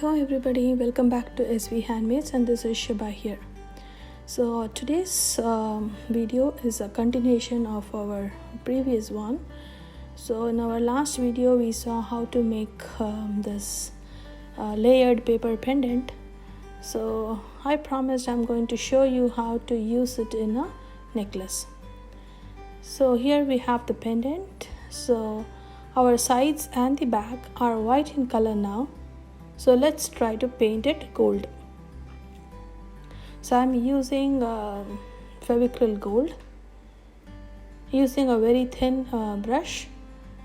Hello everybody, welcome back to SV Handmaids, and this is Shiba here. So today's video is a continuation of our previous one. So in our last video we saw how to make this layered paper pendant. So I promised I'm going to show you how to use it in a necklace. So here we have the pendant. So our sides and the back are white in color now. So let's try to paint it gold. So I'm using Fevicryl gold. Using a very thin brush,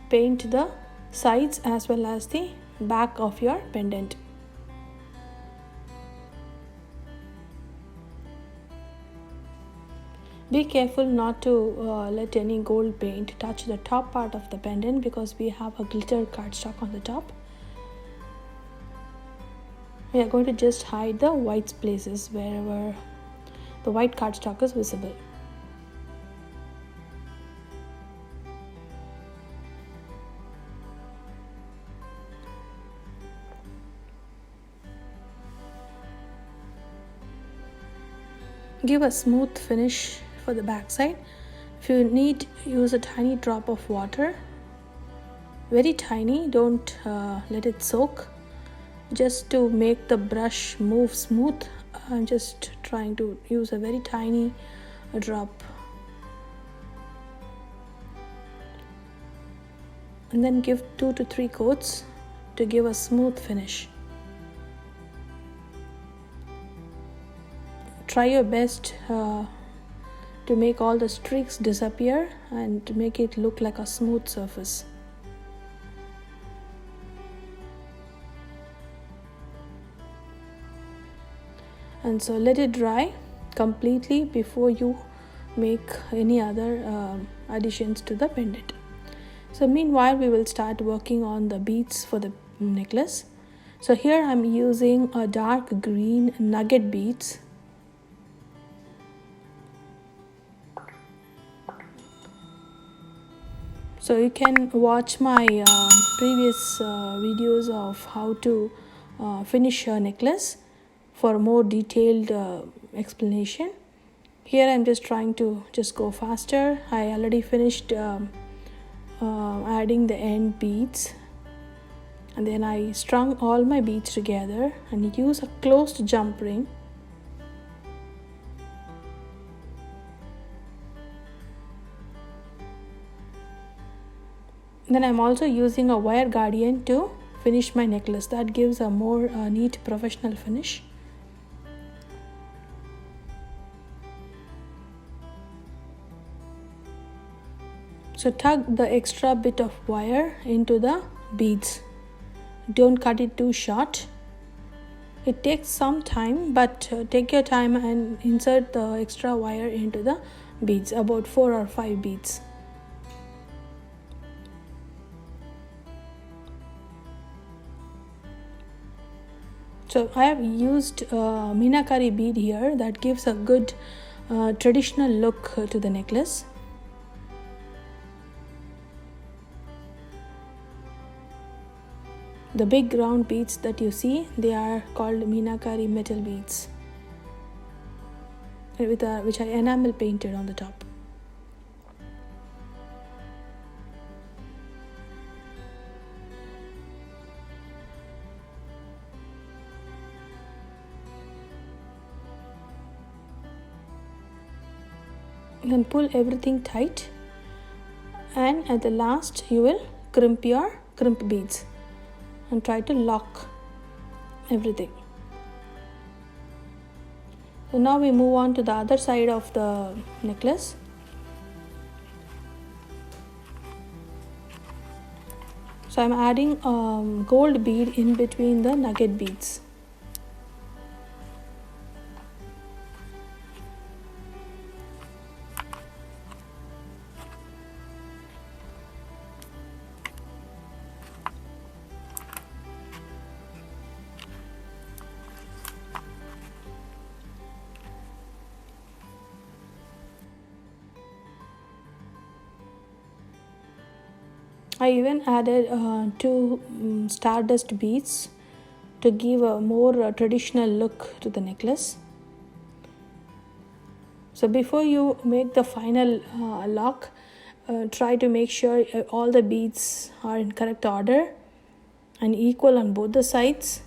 paint the sides as well as the back of your pendant. Be careful not to let any gold paint touch the top part of the pendant because we have a glitter cardstock on the top. We are going to just hide the white places wherever the white cardstock is visible. Give a smooth finish for the back side. If you need, use a tiny drop of water. Very tiny, don't let it soak. Just to make the brush move smooth, I'm just trying to use a very tiny drop, and then give 2 to 3 coats to give a smooth finish. Try your best to make all the streaks disappear and to make it look like a smooth surface. And so let it dry completely before you make any other additions to the pendant. So meanwhile we will start working on the beads for the necklace. So here I'm using a dark green nugget beads. So you can watch my previous videos of how to finish a necklace for more detailed explanation. Here I'm just trying to go faster. I already finished adding the end beads, and then I strung all my beads together and use a closed jump ring. Then I'm also using a wire guardian to finish my necklace. That gives a more neat professional finish. So tug the extra bit of wire into the beads. Don't cut it too short. It takes some time, but take your time and insert the extra wire into the beads, about 4 or 5 beads. So I have used Meenakari bead here that gives a good traditional look to the necklace. The big round beads that you see, they are called Meenakari metal beads, which I enamel painted on the top. Then pull everything tight, and at the last you will crimp beads and try to lock everything. So now we move on to the other side of the necklace. So I'm adding gold bead in between the nugget beads. I even added 2 stardust beads to give a more traditional look to the necklace. So before you make the final lock, try to make sure all the beads are in correct order and equal on both the sides.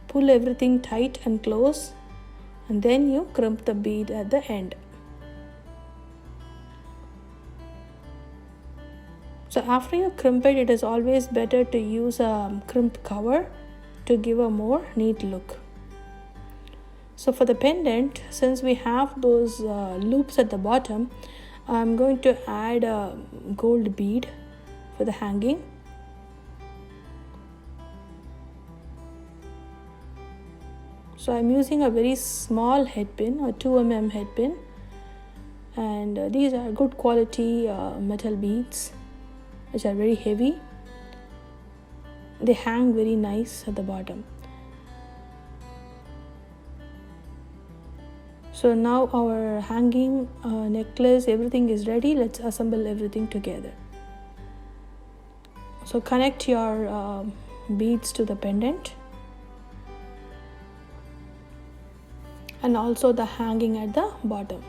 Pull everything tight and close, and then you crimp the bead at the end. So after you crimp it, it is always better to use a crimp cover to give a more neat look. So for the pendant, since we have those loops at the bottom, I'm going to add a gold bead for the hanging. So I'm using a very small head pin, a 2 mm head pin, and these are good quality metal beads which are very heavy. They hang very nice at the bottom. So now our hanging necklace, everything is ready. Let's assemble everything together. So connect your beads to the pendant and also the hanging at the bottom.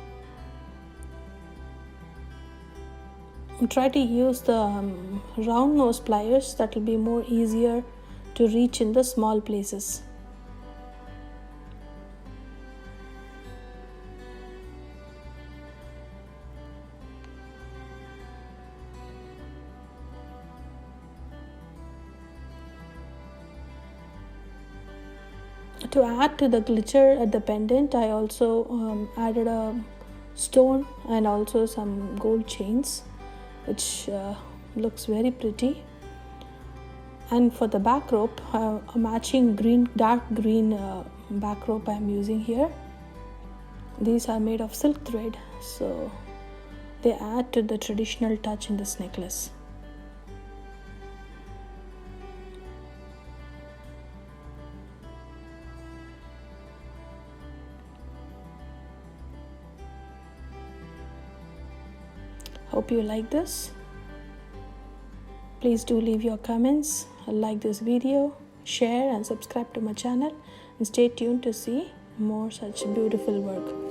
Try to use the round nose pliers, that will be more easier to reach in the small places. To add to the glitter at the pendant, I also added a stone and also some gold chains, which looks very pretty. And for the back rope, a matching dark green back rope I am using here. These are made of silk thread, so they add to the traditional touch in this necklace. Hope you like this. Please do leave your comments, like this video, share and subscribe to my channel, and stay tuned to see more such beautiful work.